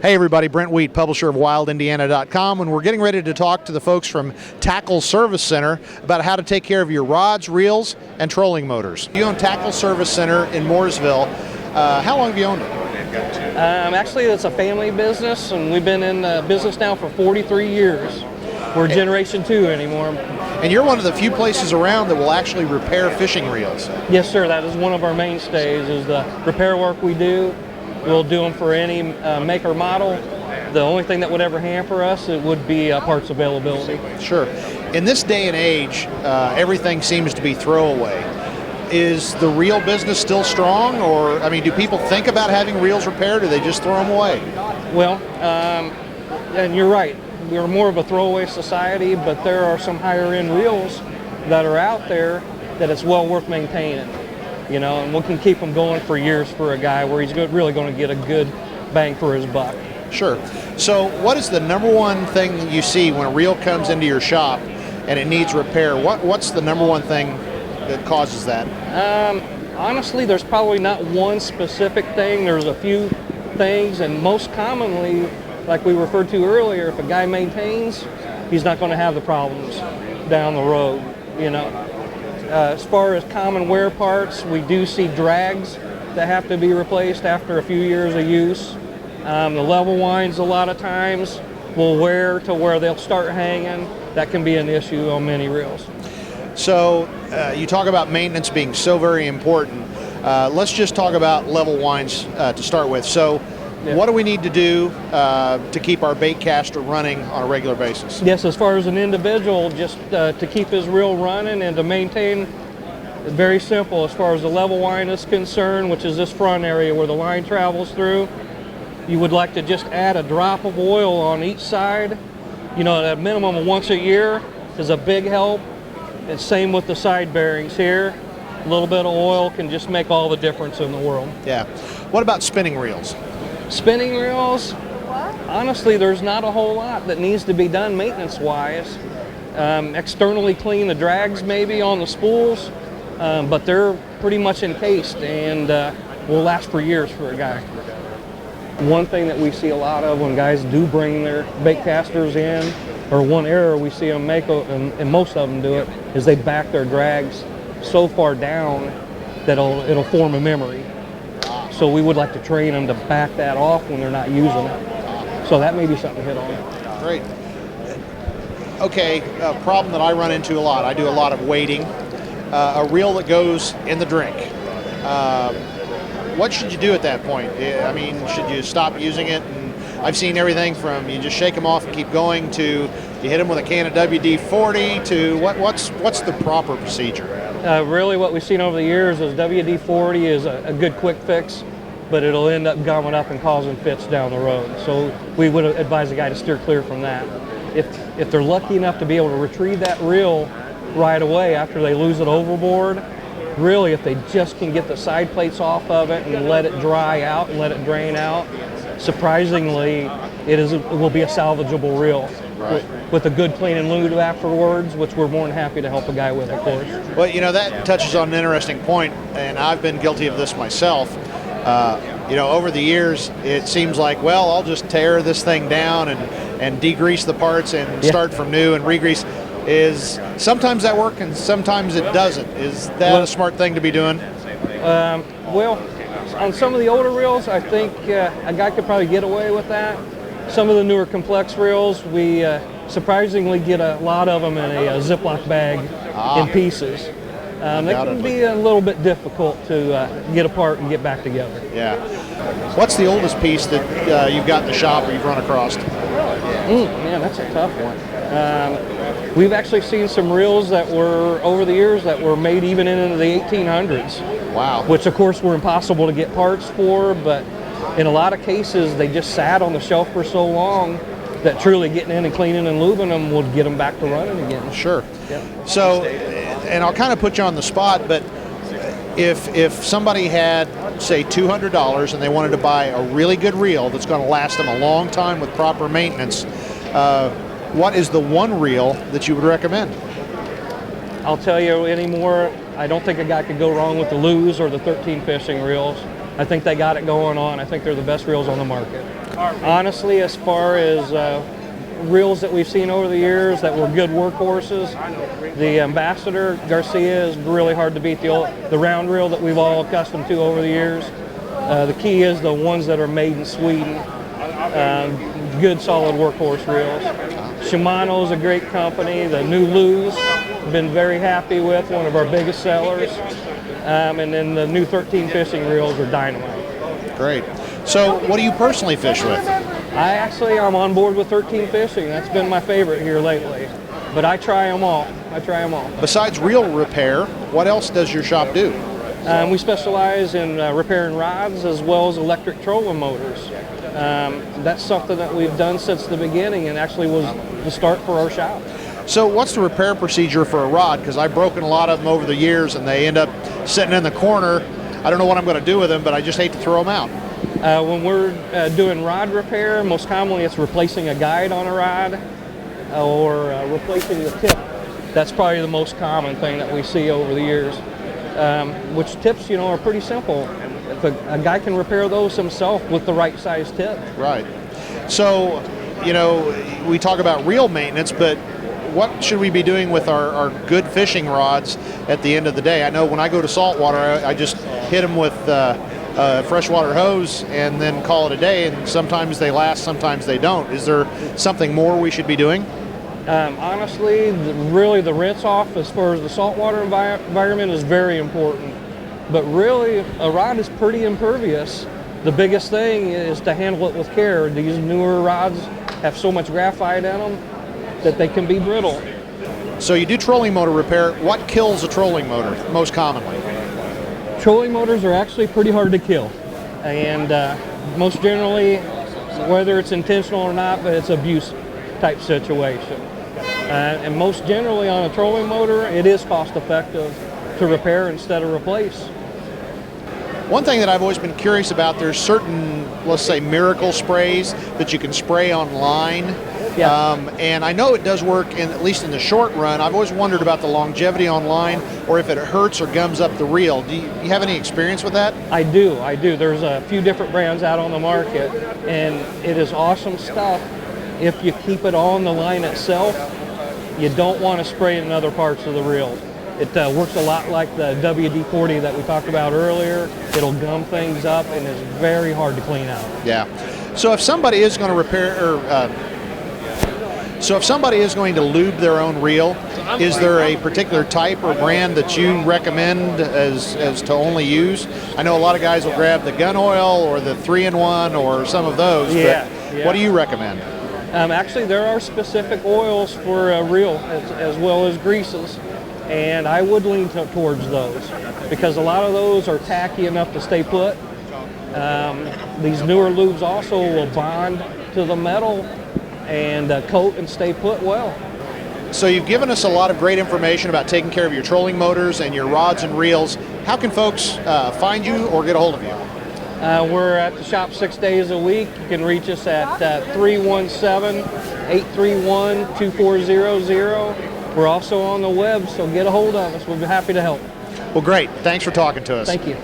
Hey everybody, Brent Wheat, publisher of WildIndiana.com, and we're getting ready to talk to the folks from Tackle Service Center about how to take care of your rods, reels, and trolling motors. You own Tackle Service Center in Mooresville. How long have you owned it? Actually, it's a family business, and we've been in business now for 43 years. We're generation 2 anymore. And you're one of the few places around that will actually repair fishing reels. Yes, sir. That is one of our mainstays, is the repair work we do. We'll do them for any make or model. The only thing that would ever hamper us, it would be parts availability. Sure. In this day and age, everything seems to be throwaway. Is the reel business still strong, or, I mean, do people think about having reels repaired, or do they just throw them away? Well, and you're right. We're more of a throwaway society, but there are some higher end reels that are out there that it's well worth maintaining. You know, and we can keep them going for years for a guy where he's really going to get a good bang for his buck. Sure. So what is the number one thing that you see when a reel comes into your shop and it needs repair? What's the number one thing that causes that? Honestly, there's probably not one specific thing. There's a few things, and most commonly, like we referred to earlier, if a guy maintains, he's not going to have the problems down the road, you know. As far as common wear parts, we do see drags that have to be replaced after a few years of use. The level winds a lot of times will wear to where they'll start hanging. That can be an issue on many reels. So you talk about maintenance being so very important. Let's just talk about level winds to start with. So what do we need to do to keep our bait caster running on a regular basis? Yes, as far as an individual, just to keep his reel running and to maintain, very simple as far as the level wind is concerned, which is this front area where the line travels through. You would like to just add a drop of oil on each side. You know, at a minimum of once a year is a big help. And same with the side bearings here. A little bit of oil can just make all the difference in the world. Yeah. What about spinning reels? Spinning reels, honestly, there's not a whole lot that needs to be done maintenance-wise. Externally clean the drags maybe on the spools, but they're pretty much encased and will last for years for a guy. One thing that we see a lot of when guys do bring their bait casters in, or one error we see them make, and most of them do it, is they back their drags so far down that it'll form a memory. So we would like to train them to back that off when they're not using it. So that may be something to hit on. Great. Okay, a problem that I run into a lot, I do a lot of wading. A reel that goes in the drink. What should you do at that point? I mean, should you stop using it? And I've seen everything from you just shake them off and keep going, to you hit them with a can of WD-40, to what's the proper procedure? Really what we've seen over the years is WD-40 is a good quick fix, but it'll end up gumming up and causing fits down the road. So we would advise a guy to steer clear from that. If they're lucky enough to be able to retrieve that reel right away after they lose it overboard, really if they just can get the side plates off of it and let it dry out and let it drain out, surprisingly it will be a salvageable reel. Right. With a good clean and lube afterwards, which we're more than happy to help a guy with, of course. Well, you know, that touches on an interesting point, and I've been guilty of this myself. You know, over the years, it seems like, well, I'll just tear this thing down and degrease the parts and start from new and regrease. Sometimes that works and sometimes it doesn't. Is that a smart thing to be doing? Well, on some of the older reels, I think a guy could probably get away with that. Some of the newer complex reels, we surprisingly get a lot of them in a Ziploc bag in pieces. They can be a little bit difficult to get apart and get back together. Yeah. What's the oldest piece that you've got in the shop or you've run across? Man, that's a tough one. We've actually seen some reels that were, over the years, that were made even into the 1800s. Wow. Which, of course, were impossible to get parts for, but in a lot of cases, they just sat on the shelf for so long that truly getting in and cleaning and lubing them would get them back to running again. Sure. Yep. So, and I'll kind of put you on the spot, but if somebody had, say, $200 and they wanted to buy a really good reel that's going to last them a long time with proper maintenance, what is the one reel that you would recommend? I'll tell you anymore, I don't think a guy could go wrong with the Lew's or the 13 fishing reels. I think they got it going on. I think they're the best reels on the market. Honestly, as far as reels that we've seen over the years that were good workhorses, the Ambassador Garcia is really hard to beat. The round reel that we've all accustomed to over the years. The key is the ones that are made in Sweden. Good solid workhorse reels. Shimano's a great company. The new Luz, been very happy with, one of our biggest sellers. And then the new 13 fishing reels are dynamite. Great. So what do you personally fish with? I'm on board with 13 fishing. That's been my favorite here lately. But I try them all. Besides reel repair, what else does your shop do? We specialize in repairing rods as well as electric trolling motors. That's something that we've done since the beginning and actually was the start for our shop. So what's the repair procedure for a rod? Because I've broken a lot of them over the years and they end up sitting in the corner. I don't know what I'm going to do with them, but I just hate to throw them out. When we're doing rod repair, most commonly it's replacing a guide on a rod or replacing the tip. That's probably the most common thing that we see over the years. Which tips, are pretty simple. If a guy can repair those himself with the right size tip. Right. So, we talk about reel maintenance, but what should we be doing with our good fishing rods at the end of the day? I know when I go to saltwater, I just hit them with a freshwater hose and then call it a day, and sometimes they last, sometimes they don't. Is there something more we should be doing? Honestly, really the rinse off as far as the saltwater environment is very important. But really, a rod is pretty impervious. The biggest thing is to handle it with care. These newer rods have so much graphite in them that they can be brittle. So you do trolling motor repair. What kills a trolling motor most commonly? Trolling motors are actually pretty hard to kill. And most generally, whether it's intentional or not, but it's abuse type situation. And most generally on a trolling motor, it is cost effective to repair instead of replace. One thing that I've always been curious about, there's certain, let's say, miracle sprays that you can spray online. Yeah. And I know it does work, at least in the short run. I've always wondered about the longevity online, or if it hurts or gums up the reel. Do you have any experience with that? I do. There's a few different brands out on the market, and it is awesome stuff if you keep it on the line itself. You don't want to spray it in other parts of the reel. It works a lot like the WD-40 that we talked about earlier. It'll gum things up and is very hard to clean out. Yeah. So if somebody is going to repair, so if somebody is going to lube their own reel, is there a particular type or brand that you recommend as to only use? I know a lot of guys will grab the gun oil or the 3-in-1 or some of those. Yeah. What do you recommend? Actually, there are specific oils for a reel as well as greases, and I would lean towards those because a lot of those are tacky enough to stay put. These newer lubes also will bond to the metal and coat and stay put well. So you've given us a lot of great information about taking care of your trolling motors and your rods and reels. How can folks find you or get a hold of you? We're at the shop 6 days a week. You can reach us at 317-831-2400. We're also on the web, so get a hold of us. We'll be happy to help. Well, great. Thanks for talking to us. Thank you.